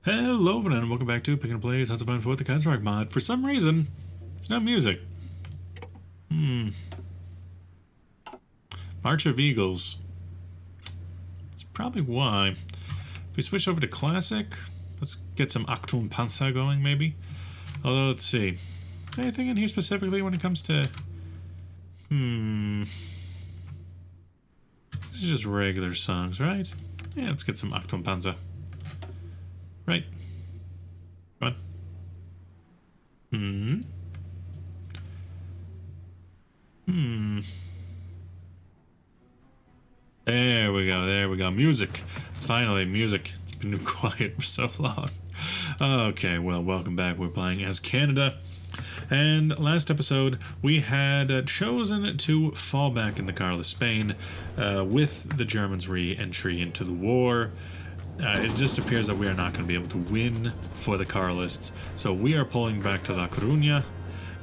Hello everyone and welcome back to Pick and Plays How's It Fun for the Kaiserreich mod. For some reason, there's no music. March of Eagles. That's probably why. If we switch over to Classic, let's get some Achtung Panzer going maybe. Although, let's see. Anything in here specifically when it comes to... This is just regular songs, right? Yeah, let's get some Achtung Panzer. Right. Come on. There we go. Music. Finally, music. It's been quiet for so long. Okay, well, welcome back. We're playing as Canada. And last episode, we had chosen to fall back in the Carlist Spain with the Germans' re-entry into the war. It just appears that we are not going to be able to win for the Carlists, so we are pulling back to La Coruña,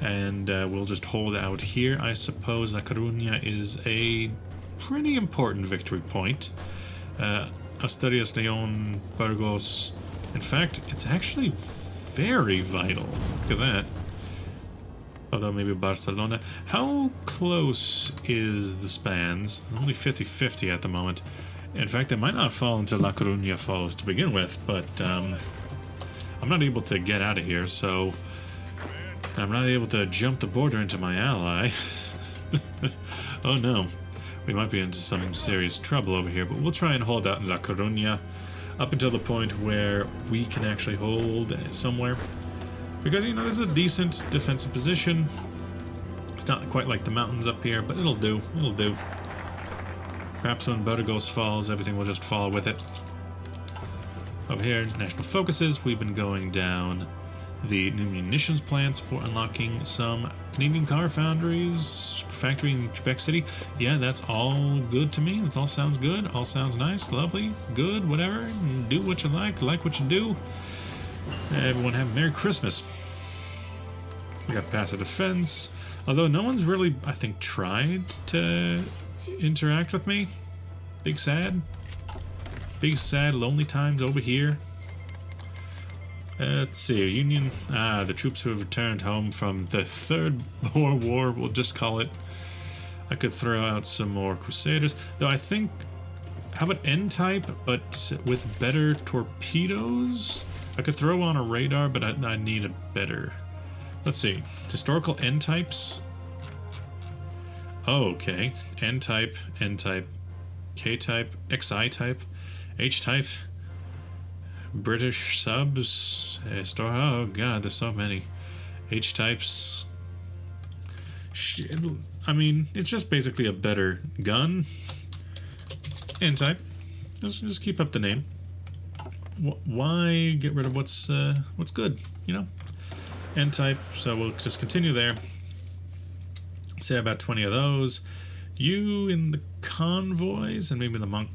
and we'll just hold out here. I suppose La Coruña is a pretty important victory point. Asturias, León, Burgos. In fact, it's actually very vital. Look at that. Although maybe Barcelona. How close is the spans? Only 50-50 at the moment. In fact, they might not fall until La Coruña falls to begin with, but I'm not able to get out of here, so I'm not able to jump the border into my ally. Oh no, we might be into some serious trouble over here, but we'll try and hold out in La Coruña up until the point where we can actually hold somewhere. Because, you know, this is a decent defensive position. It's not quite like the mountains up here, but it'll do. Perhaps when Burgos falls, everything will just fall with it. Over here, national focuses. We've been going down the new munitions plants for unlocking some Canadian car foundries, factory in Quebec City. Yeah, that's all good to me. It all sounds good. All sounds nice, lovely, good, whatever. Do what you like what you do. Everyone have a Merry Christmas. We got passive defense. Although no one's really, I think, tried to interact with me. Big sad, lonely times over here. Let's see, Union. The troops who have returned home from the Third Boer War, we'll just call it. I could throw out some more Crusaders, though I think, how about N-type, but with better torpedoes? I could throw on a radar, but I need a better. Let's see, historical N-types. Oh, okay. N-type, N-type, K-type, XI-type, H-type, British subs, oh god, there's so many. H-types. I mean, it's just basically a better gun. N-type. Just keep up the name. Why get rid of what's good, you know? N-type, so we'll just continue there. Say about 20 of those. You in the convoys and maybe the monk.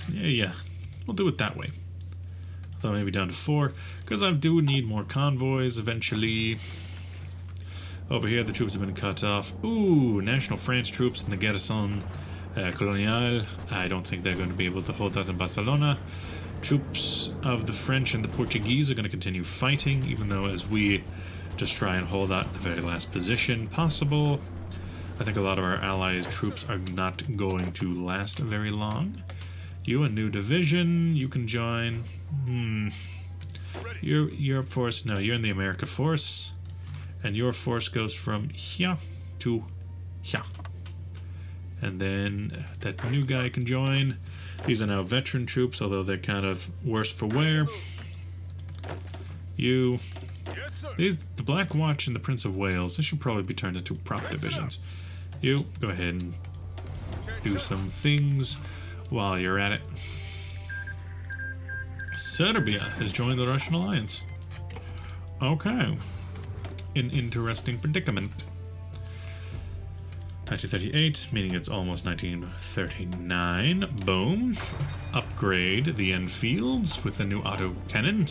Yeah, we'll do it that way. Though maybe down to 4, because I do need more convoys eventually. Over here, the troops have been cut off. Ooh, National France troops in the Garrison Colonial. I don't think they're going to be able to hold out in Barcelona. Troops of the French and the Portuguese are going to continue fighting, even though as we just try and hold out the very last position possible. I think a lot of our allies' troops are not going to last very long. You, a new division, you can join. Your Europe force, no, you're in the America force. And your force goes from here to here. And then that new guy can join. These are now veteran troops, although they're kind of worse for wear. You. The Black Watch and the Prince of Wales, they should probably be turned into proper divisions. You, go ahead and do some things while you're at it. Serbia has joined the Russian alliance. Okay. An interesting predicament. 1938, meaning it's almost 1939. Boom. Upgrade the Enfields with a new auto cannon.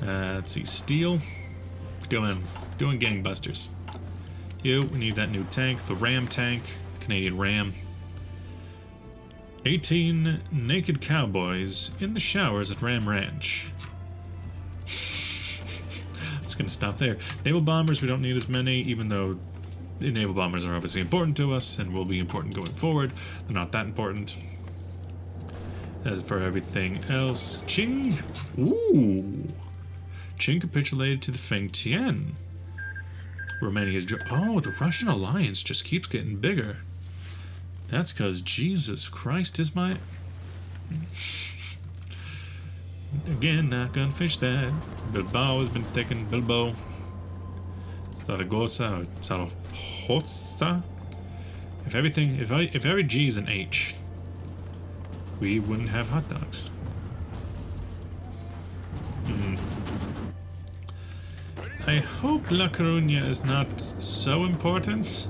Let's see, steel. Go in. Doing gangbusters. We need that new tank, the Ram tank, Canadian Ram. 18 naked cowboys in the showers at Ram Ranch. just going to stop there. Naval bombers, we don't need as many, even though the naval bombers are obviously important to us and will be important going forward. They're not that important. As for everything else, Qing. Ooh. Qing capitulated to the Feng Tian. Romania's... Oh, the Russian alliance just keeps getting bigger. That's because Jesus Christ is my... Again, not gonna fish that. Bilbao has been taken. Bilbao. Zaragoza or Zaragoza. If every G is an H, we wouldn't have hot dogs. I hope La Coruña is not so important,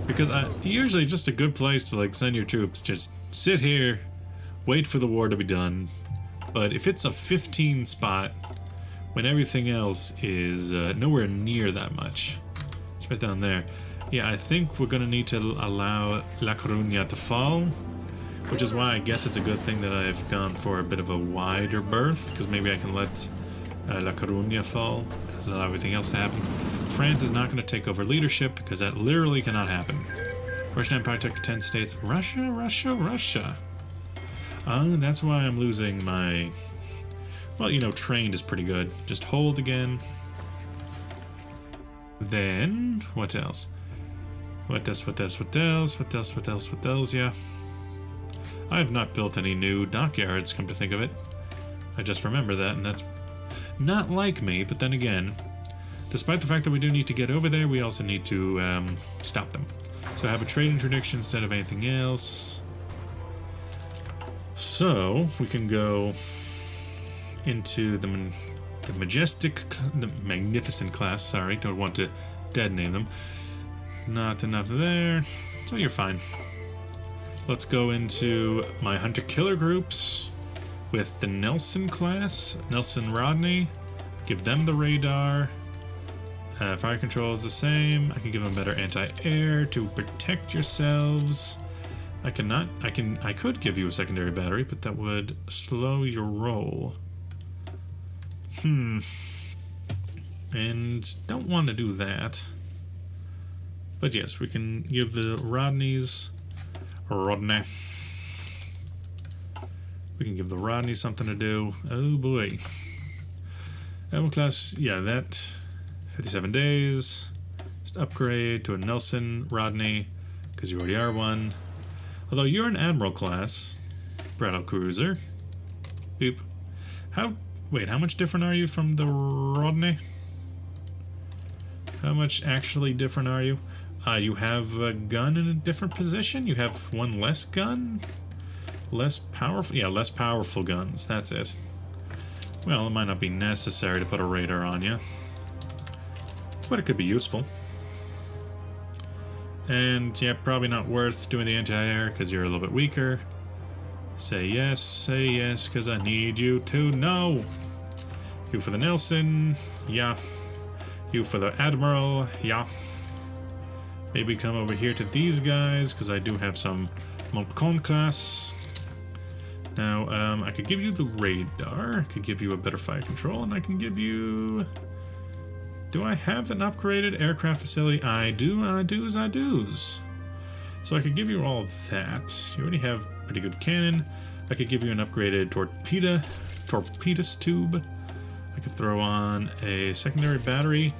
because usually just a good place to like send your troops. Just sit here, wait for the war to be done. But if it's a 15 spot, when everything else is nowhere near that much, it's right down there. Yeah, I think we're gonna need to allow La Coruña to fall, which is why I guess it's a good thing that I've gone for a bit of a wider berth, because maybe I can let La Coruña fall, allow everything else to happen. France is not going to take over leadership, because that literally cannot happen. Russian Empire took 10 states. Russia. That's why I'm losing my... Well, you know, trained is pretty good. Just hold again. Then, what else? What else, yeah. I have not built any new dockyards, come to think of it. I just remember that, and that's not like me, but then again, despite the fact that we do need to get over there, we also need to stop them. So have a trade interdiction instead of anything else. So we can go into the magnificent class. Sorry, don't want to dead name them. Not enough there, so you're fine. Let's go into my hunter-killer groups with the Nelson class, Nelson Rodney. Give them the radar. Fire control is the same. I can give them better anti-air to protect yourselves. I could give you a secondary battery, but that would slow your roll. And don't want to do that. But yes, we can give the Rodney. We can give the Rodney something to do. Oh boy. Elmo class, yeah, that 57 days. Just upgrade to a Nelson Rodney, because you already are one. Although you're an Admiral class, battle cruiser. Boop. How much different are you from the Rodney? How much actually different are you? You have a gun in a different position? You have one less gun? Less powerful? Yeah, less powerful guns. That's it. Well, it might not be necessary to put a radar on you, but it could be useful. And yeah, probably not worth doing the anti-air because you're a little bit weaker. Say yes, because I need you to know. You for the Nelson, yeah. You for the Admiral, yeah. Maybe come over here to these guys, because I do have some Montcalm class. Now, I could give you the radar, I could give you a better fire control, and I can give you... Do I have an upgraded aircraft facility? I do, I do's. So I could give you all of that. You already have pretty good cannon. I could give you an upgraded torpedoes tube. I could throw on a secondary battery,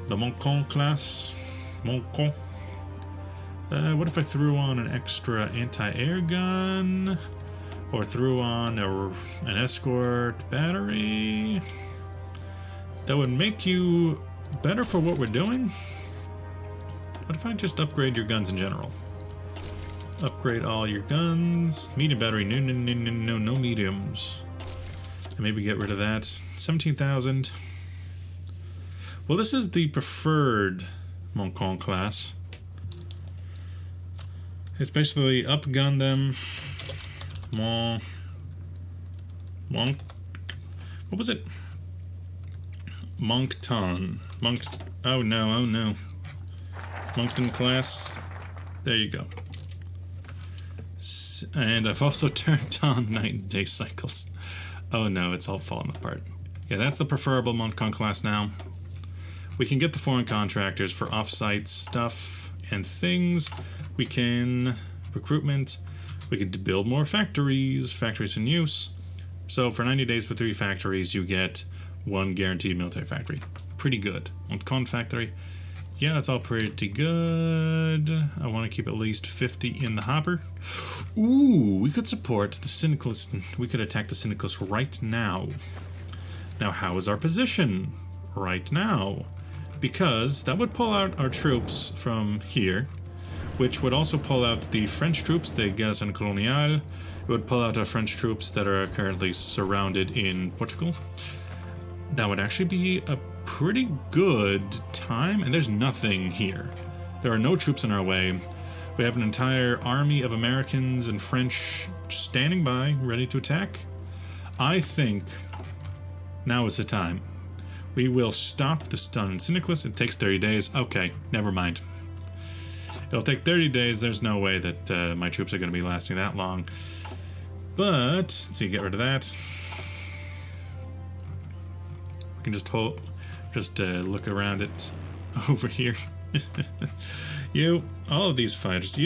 the Montcalm class. Montcalm. What if I threw on an extra anti-air gun? Or threw on an escort battery? That would make you better for what we're doing. What if I just upgrade your guns in general? Upgrade all your guns. Medium battery, no mediums. And maybe get rid of that. 17,000. Well, this is the preferred Montcalm class. It's basically upgun them. What was it? Moncton. Oh no. Moncton class. There you go. And I've also turned on night and day cycles. Oh no, it's all falling apart. Yeah, that's the preferable Montcalm class now. We can get the foreign contractors for off-site stuff and things. We can recruitment. We could build more factories in use. So for 90 days for 3 factories, you get 1 guaranteed military factory. Pretty good. Montcalm factory. Yeah, that's all pretty good. I want to keep at least 50 in the hopper. Ooh, we could support the Syndicalists. We could attack the Syndicalists right now. Now, how is our position right now? Because that would pull out our troops from here, which would also pull out the French troops, the Garrison Coloniale. It would pull out our French troops that are currently surrounded in Portugal. That would actually be a pretty good time, and there's nothing here. There are no troops in our way. We have an entire army of Americans and French standing by, ready to attack. I think now is the time. We will stop the stun and Syndicalists. It takes 30 days. Okay, never mind. It'll take 30 days. There's no way that my troops are going to be lasting that long. But, let's see, get rid of that. We can just look around it over here. All of these fighters,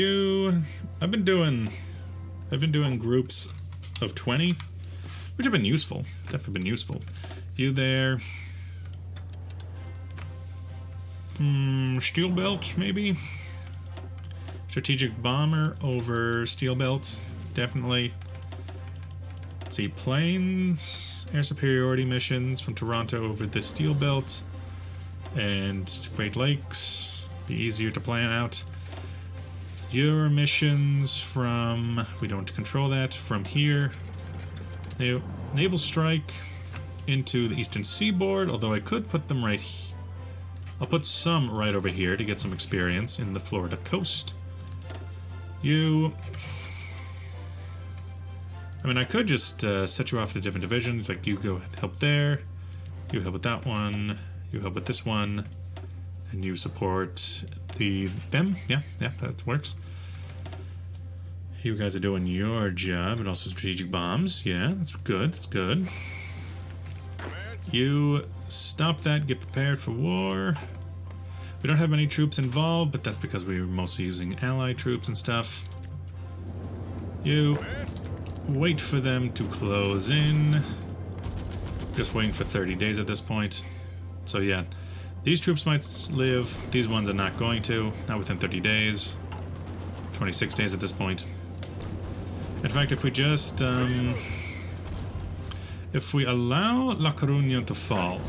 I've been doing groups of 20, which have been useful. Definitely been useful. You there. Steel belt, maybe? Strategic bomber over steel belt, definitely. Let's see, planes, air superiority missions from Toronto over the steel belt, and Great Lakes, be easier to plan out. Your missions from, we don't control that, from here. Naval strike into the eastern seaboard, although I could put them right here. I'll put some right over here to get some experience in the Florida coast. I mean, I could just set you off to different divisions, like you go help there, you help with that one, you help with this one, and you support them. Yeah, that works. You guys are doing your job, and also strategic bombs. Yeah, that's good. You stop that, get prepared for war. We don't have many troops involved, but that's because we were mostly using allied troops and stuff. You wait for them to close in. Just waiting for 30 days at this point. So yeah, these troops might live. These ones are not going to. Not within 30 days. 26 days at this point. In fact, if we just... if we allow La Coruña to fall,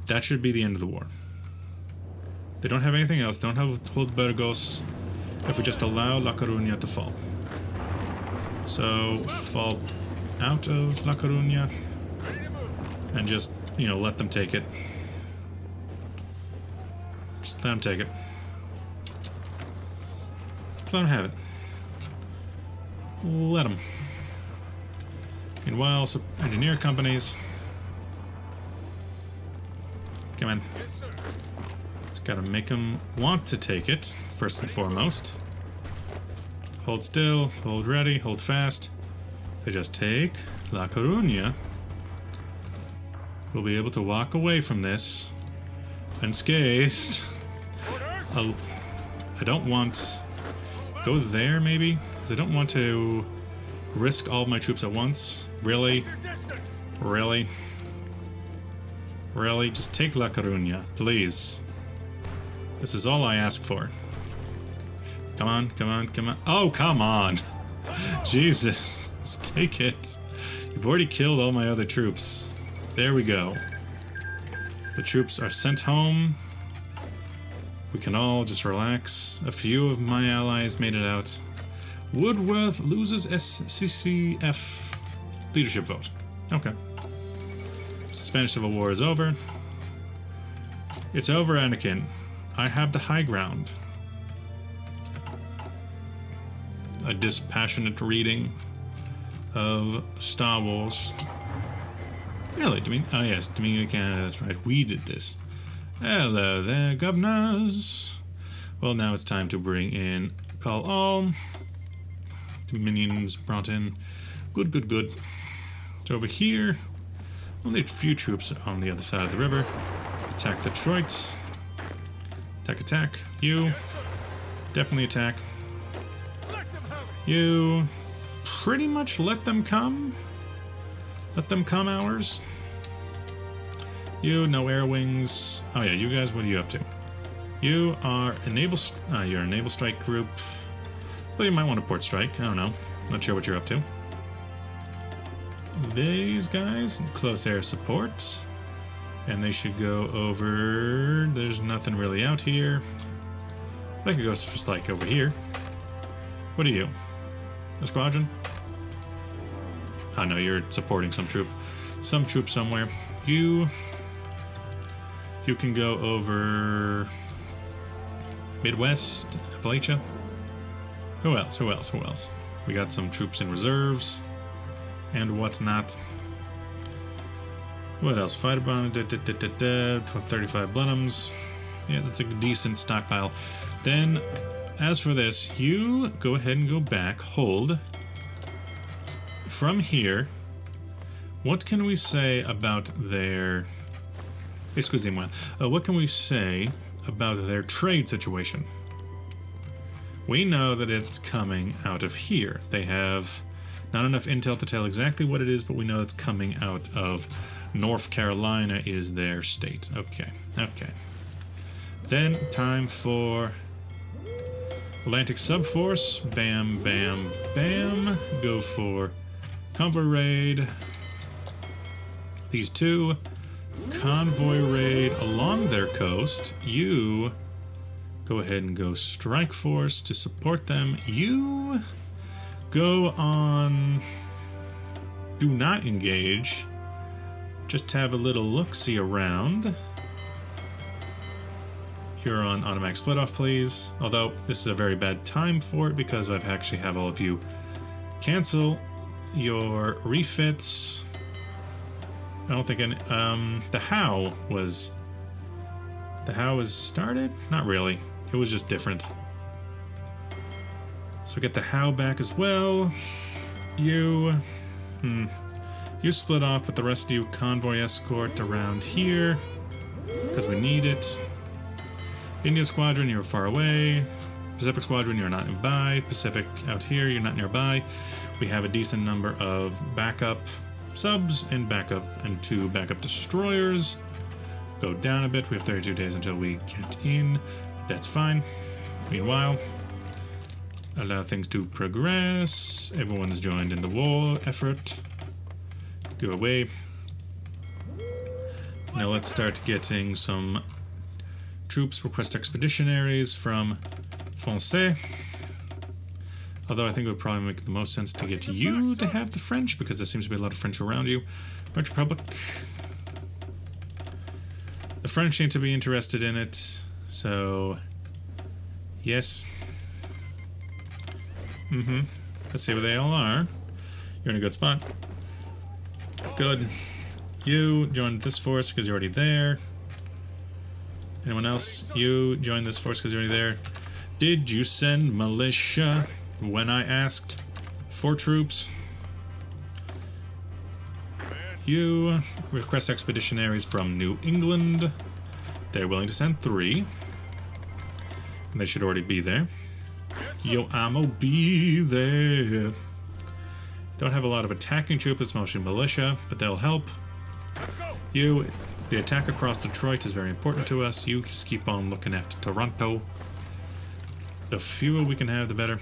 that should be the end of the war. They don't have anything else. They don't hold Burgos. If we just allow La Coruña to fall. So, fall out of La Coruña and just, let them take it. Just let them take it. Just let them have it. Let them. Meanwhile, engineer companies. Come on. Just gotta make them want to take it, first and foremost. Hold still, hold ready, hold fast. They just take La Coruña. We'll be able to walk away from this unscathed. I don't want... Go there, maybe? Because I don't want to risk all of my troops at once. Really? Really? Really? Just take La Coruña, please. This is all I ask for. Come on, come on, come on. Oh, come on! Jesus. Just take it. You've already killed all my other troops. There we go. The troops are sent home. We can all just relax. A few of my allies made it out. Woodworth loses SCCF leadership vote. Okay. Spanish Civil War is over. It's over, Anakin. I have the high ground. A dispassionate reading of Star Wars. Really? Oh yes, Dominion Canada, that's right. We did this. Hello there, governors. Well, now it's time to bring in call all. Dominions brought in. Good, good, good. So over here, Only a few troops on the other side of the river. Attack Detroit. Attack, attack. You. Definitely attack. You. Pretty much let them come. Let them come, ours. You, no air wings. Oh yeah, you guys, what are you up to? You are a naval... you're a naval strike group. Though you might want a port strike. I don't know. Not sure what you're up to. These guys, close air support. And they should go over... There's nothing really out here. They could go just like over here. What are you? A squadron? Oh no, you're supporting some troop. Some troop somewhere. You can go over... Midwest, Appalachia. Who else? Who else? Who else? We got some troops in reserves and whatnot. What else? Fighter bomb, 35 Blenheims. Yeah, that's a decent stockpile. Then, as for this, you go ahead and go back. Hold. From here, what can we say about their... Excusez-moi. What can we say about their trade situation? We know that it's coming out of here. They have not enough intel to tell exactly what it is, but we know it's coming out of North Carolina is their state. Okay, okay. Then time for Atlantic Subforce. Bam, bam, bam. Go for convoy raid. These two. Convoy raid along their coast. You go ahead and go strike force to support them. You go on do not engage. Just have a little look-see around. You're on automatic split off, please. Although this is a very bad time for it because I've actually have all of you cancel your refits. I don't think any, the How was started? Not really. It was just different. So get the How back as well. You split off, but the rest of you convoy escort around here because we need it. India Squadron, you're far away. Pacific Squadron, you're not nearby. Pacific out here, you're not nearby. We have a decent number of backup subs and backup and 2 backup destroyers. Go down a bit. We have 32 days until we get in. That's fine. Meanwhile, allow things to progress. Everyone's joined in the war effort. Go away. Now let's start getting some troops. Request expeditionaries from Francais. Although I think it would probably make the most sense to get you to have the French, because there seems to be a lot of French around you. French Republic. The French seem to be interested in it, so yes. Let's see where they all are. You're in a good spot. Good. You joined this force because you're already there. Anyone else? You joined this force because you're already there. Did you send militia when I asked for troops? You request expeditionaries from New England. They're willing to send 3. And they should already be there. Yo, I'ma be there. Don't have a lot of attacking troops, it's mostly militia, but they'll help. You, the attack across Detroit is very important to us. You just keep on looking after Toronto. The fewer we can have, the better.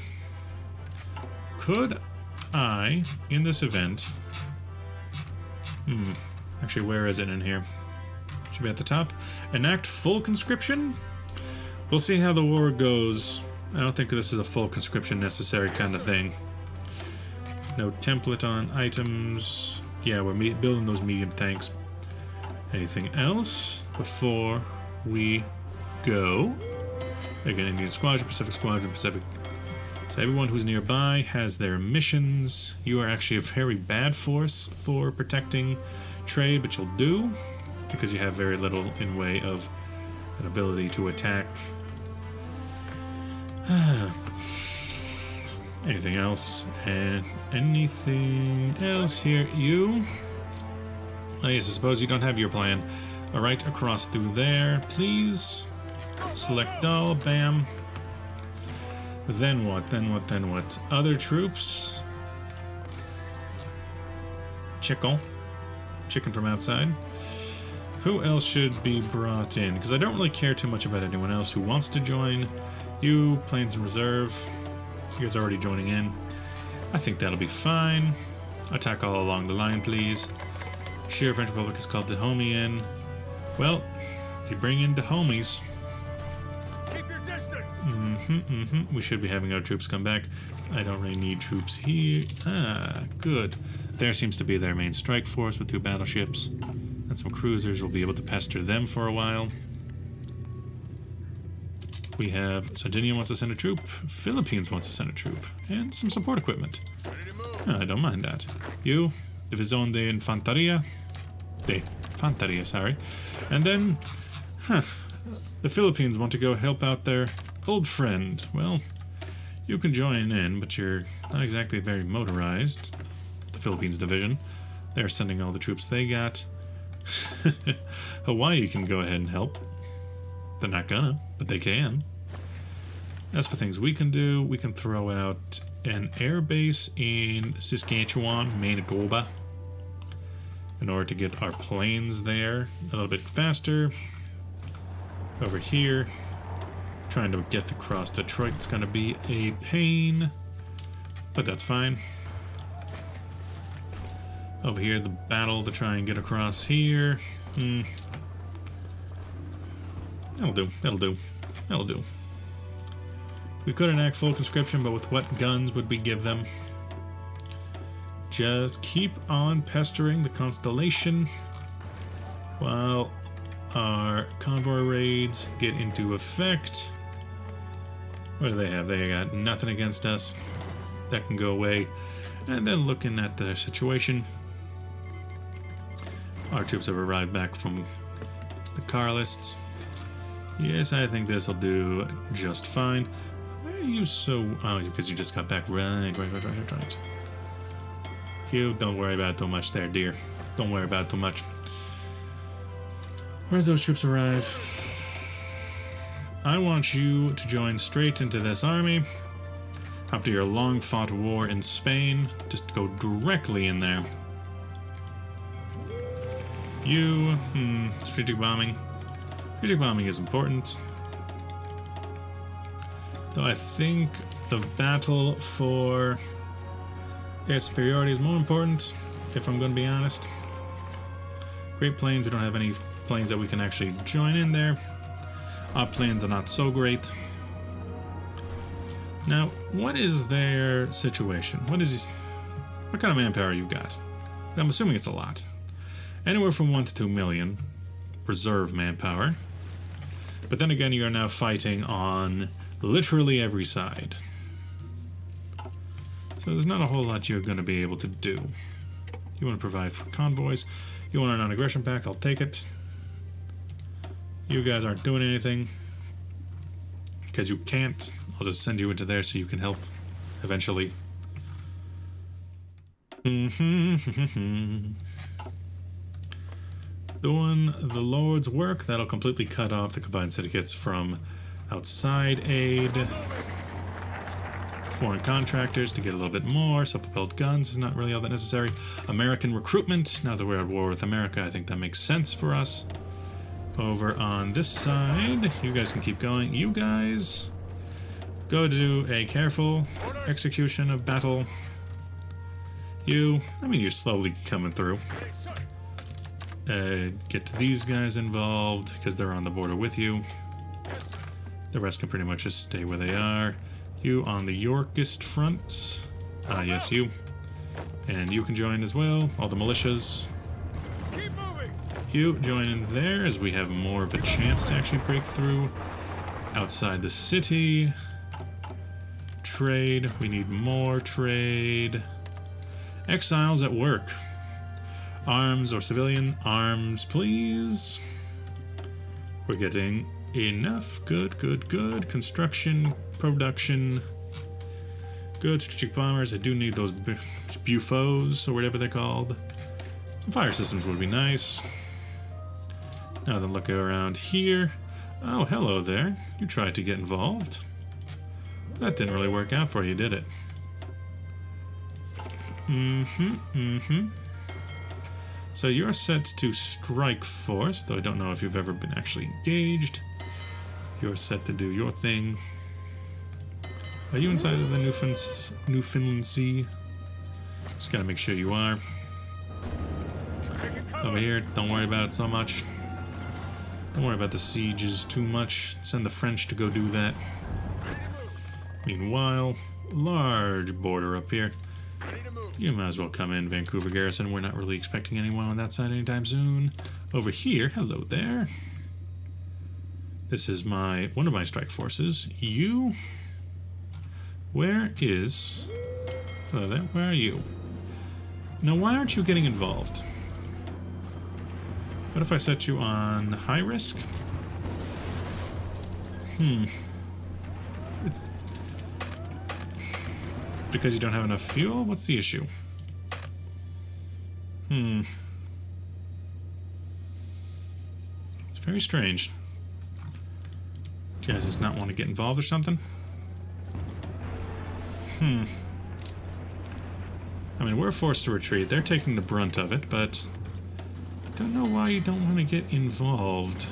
Could I, in this event... Actually, where is it in here? Should be at the top. Enact full conscription? We'll see how the war goes. I don't think this is a full conscription necessary kind of thing. No template on items. Yeah, we're building those medium tanks. Anything else before we go? Again, Indian Squadron, Pacific. So everyone who's nearby has their missions. You are actually a very bad force for protecting trade, but you'll do because you have very little in way of an ability to attack. Anything else? And anything else here? You Oh yes, I suppose you don't have your plan. Alright, across through there, please. Select all, bam. Then what, then what, then what? Other troops? Chicken from outside. Who else should be brought in? Because I don't really care too much about anyone else who wants to join. You, planes in reserve. You guys are already joining in. I think that'll be fine. Attack all along the line, please. Sure, French Republic is called Dahomey in. Well, you bring in Dahomeys. Keep your distance. We should be having our troops come back. I don't really need troops here. Ah, good. There seems to be their main strike force with 2 battleships. And some cruisers. We'll be able to pester them for a while. We have Sardinia wants to send a troop. Philippines wants to send a troop. And some support equipment. I don't mind that. You, División de Infantería. Sorry. And then, the Philippines want to go help out their old friend. Well, you can join in, but you're not exactly very motorized. The Philippines division. They're sending all the troops they got. Hawaii can go ahead and help. They're not gonna, but they can. As for things we can do, we can throw out an air base in Saskatchewan, Manitoba, in order to get our planes there a little bit faster. Over here, trying to get across Detroit's gonna be a pain, but that's fine. Over here, the battle to try and get across here. That'll do. We could enact full conscription, but with what guns would we give them? Just keep on pestering the Constellation while our convoy raids get into effect. What do they have? They got nothing against us. That can go away. And then looking at the situation, our troops have arrived back from the car lists. Yes, I think this will do just fine. Why are you so... Oh, because you just got back. Right. You don't worry about too much there, dear. Don't worry about too much. Where those troops arrive? I want you to join straight into this army. After your long-fought war in Spain, just go directly in there. You, strategic bombing. Strategic bombing is important. Though I think the battle for air superiority is more important, if I'm going to be honest. Great Plains, we don't have any planes that we can actually join in there. Our planes are not so great. Now, what is their situation? What kind of manpower you got? I'm assuming it's a lot. Anywhere from 1 to 2 million reserve manpower. But then again, you are now fighting on literally every side. So there's not a whole lot you're going to be able to do. You want to provide for convoys. You want a non-aggression pact, I'll take it. You guys aren't doing anything. Because you can't. I'll just send you into there so you can help eventually. Doing the Lord's work. That'll completely cut off the combined syndicates from outside aid. Foreign contractors to get a little bit more. Self-propelled guns is not really all that necessary. American recruitment. Now that we're at war with America, I think that makes sense for us. Over on this side, you guys can keep going. You guys go do a careful execution of battle. You're slowly coming through. Get these guys involved because they're on the border with you. The rest can pretty much just stay where they are. You on the Yorkist front. Yes, you. And you can join as well. All the militias. You join in there as we have more of a chance to actually break through outside the city. Trade. We need more trade. Exiles at work. Arms or civilian. Arms, please. We're getting enough. Good. Construction, production. Good. Strategic bombers. I do need those Bufos or whatever they're called. Some fire systems would be nice. Now then, look around here. Oh, hello there. You tried to get involved. That didn't really work out for you, did it? So you're set to strike force, though I don't know if you've ever been actually engaged. You're set to do your thing. Are you inside of the Newfoundland Sea? Just gotta make sure you are. Over here, don't worry about it so much. Don't worry about the sieges too much. Send the French to go do that. Meanwhile, large border up here. You might as well come in, Vancouver Garrison. We're not really expecting anyone on that side anytime soon. Over here, hello there. This is one of my strike forces. You? Where is... Hello there, where are you? Now, why aren't you getting involved? What if I set you on high risk? It's... Because you don't have enough fuel? What's the issue? It's very strange. You guys just not want to get involved or something? I mean, we're forced to retreat. They're taking the brunt of it, but... I don't know why you don't want to get involved.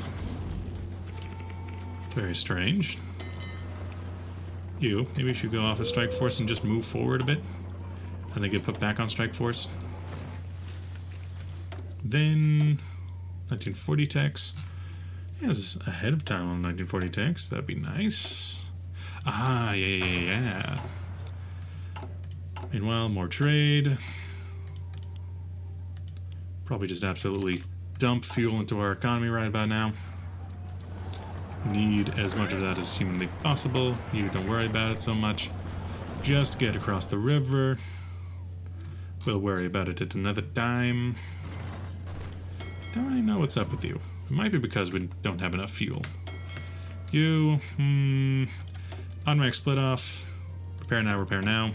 Very strange. You, maybe you should go off of Strike Force and just move forward a bit. And then get put back on Strike Force. Then... 1940 techs. Yeah, this is ahead of time on 1940 techs. That'd be nice. Ah, yeah. Meanwhile, more trade. Probably just absolutely dump fuel into our economy right about now. Need as much of that as humanly possible. You don't worry about it so much. Just get across the river. We'll worry about it at another time. Don't really know what's up with you. It might be because we don't have enough fuel. You, automatic split off. Repair now.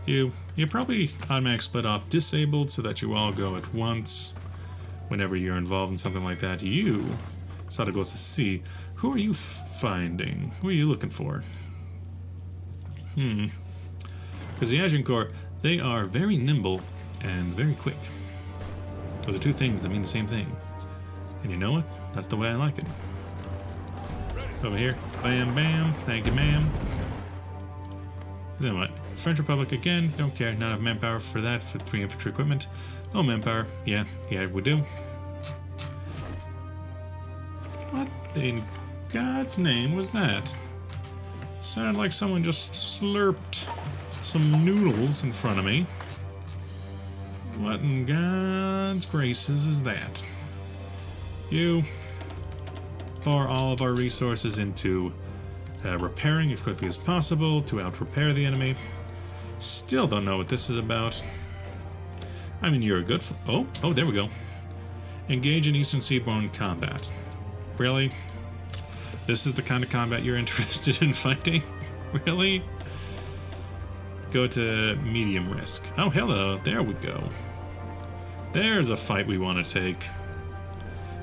You're probably automatic split off disabled so that you all go at once whenever you're involved in something like that. You, Sada goes to sea. Who are you finding? Who are you looking for? Because the Agincourt, they are very nimble and very quick. Those are two things that mean the same thing. And you know what? That's the way I like it. Over here. Bam, bam. Thank you, ma'am. Then what? French Republic again. Don't care. Not enough manpower for that. For free infantry equipment. Oh, manpower. Yeah, we do. What in God's name was that? Sounded like someone just slurped some noodles in front of me. What in God's graces is that? You pour all of our resources into repairing as quickly as possible to out-repair the enemy. Still don't know what this is about. I mean, you're a good... Oh, there we go. Engage in Eastern Seaborne combat. Really? This is the kind of combat you're interested in fighting? Really? Go to medium risk. Oh, hello. There we go. There's a fight we want to take.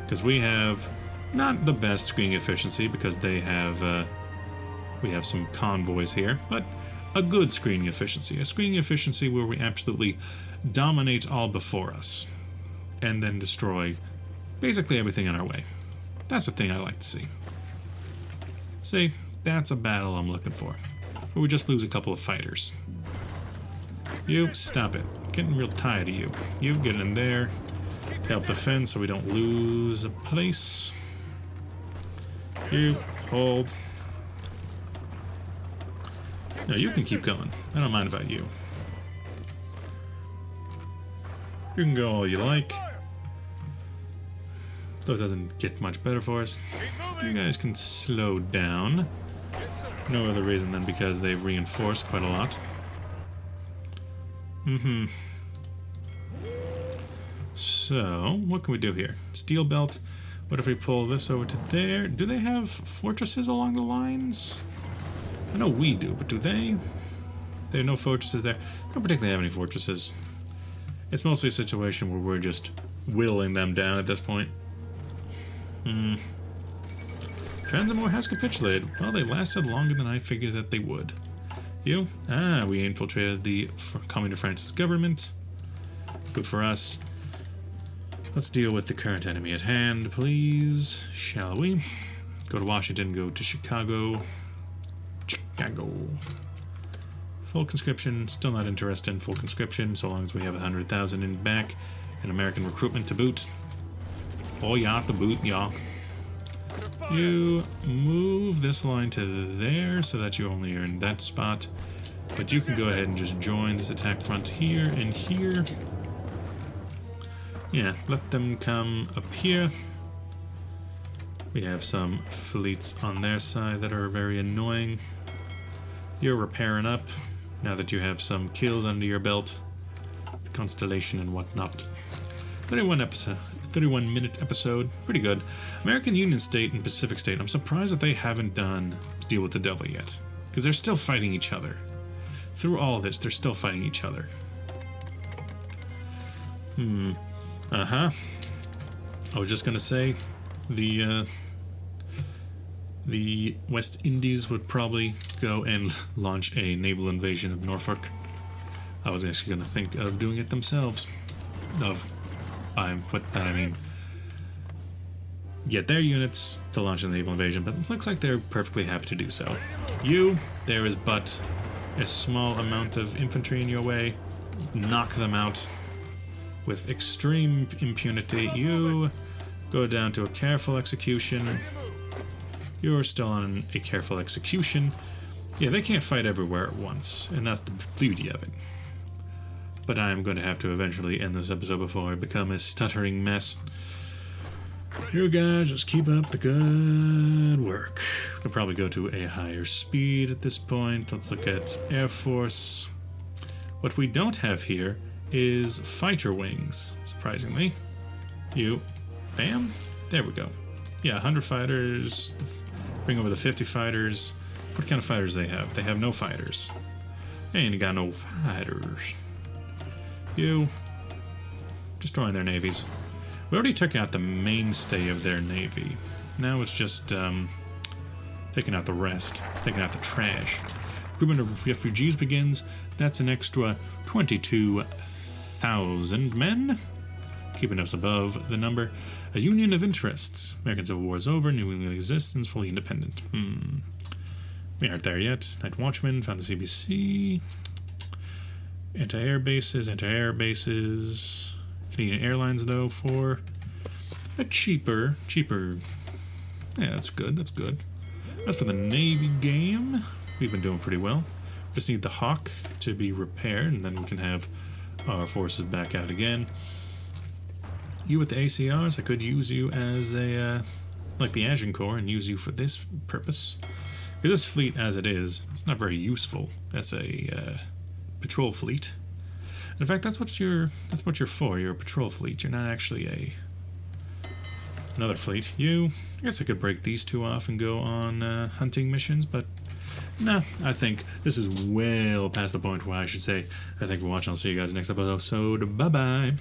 Because we have not the best screening efficiency because they have... we have some convoys here, but a good screening efficiency. A screening efficiency where we absolutely dominate all before us. And then destroy basically everything in our way. That's the thing I like to see. See, that's a battle I'm looking for. Where we just lose a couple of fighters. You, stop it. Getting real tired of you. You, get in there. Help defend so we don't lose a place. You, hold. No, you can keep going. I don't mind about you. You can go all you like. Though it doesn't get much better for us. You guys can slow down. No other reason than because they've reinforced quite a lot. So, what can we do here? Steel belt. What if we pull this over to there? Do they have fortresses along the lines? I know we do, but do they? They have no fortresses there. Don't particularly have any fortresses. It's mostly a situation where we're just whittling them down at this point. Transamore has capitulated. Well, they lasted longer than I figured that they would. You? Ah, we infiltrated the Communist France's government. Good for us. Let's deal with the current enemy at hand, please. Shall we? Go to Washington, go to Chicago. Chicago. Full conscription, still not interested in full conscription, so long as we have 100,000 in back. And American recruitment to boot. Oh yeah, to boot, yeah. You move this line to there so that you only are in that spot. But you can go ahead and just join this attack front here and here. Yeah, let them come up here. We have some fleets on their side that are very annoying. You're repairing up now that you have some kills under your belt. The Constellation and whatnot. 31-minute episode. Pretty good. American Union State and Pacific State. I'm surprised that they haven't done Deal with the Devil yet. Because they're still fighting each other. Through all of this, they're still fighting each other. I was just gonna say, the West Indies would probably go and launch a naval invasion of Norfolk. I was actually gonna think of doing it themselves. With that I mean, get their units to launch a naval invasion, but it looks like they're perfectly happy to do so. There is but a small amount of infantry in your way. Knock them out with extreme impunity. You go down to a careful execution. You're still on a careful execution. Yeah, they can't fight everywhere at once, and that's the beauty of it. But I am going to have to eventually end this episode before I become a stuttering mess. You guys just keep up the good work. We can probably go to a higher speed at this point. Let's look at Air Force. What we don't have here is fighter wings, surprisingly. Bam, there we go. Yeah, 100 fighters, bring over the 50 fighters. What kind of fighters they have? They have no fighters. They ain't got no fighters. Destroying their navies. We already took out the mainstay of their navy. Now it's just taking out the rest, taking out the trash. Recruitment of refugees begins. That's an extra 22,000 men, keeping us above the number. A union of interests. American Civil War is over. New England exists and is fully independent. We aren't there yet. Night Watchman found the CBC. Anti-air bases. Canadian Airlines, though, for a cheaper. Yeah, that's good. As for the Navy game, we've been doing pretty well. Just need the Hawk to be repaired, and then we can have our forces back out again. You with the ACRs, I could use you as a, like the Agincourt, and use you for this purpose. Because this fleet, as it is, it's not very useful as a patrol fleet. In fact, that's what you're for. You're a patrol fleet. You're not actually another fleet. I guess I could break these two off and go on hunting missions, but no, I think this is well past the point where I should say, I think for watching. I'll see you guys next episode. Bye-bye.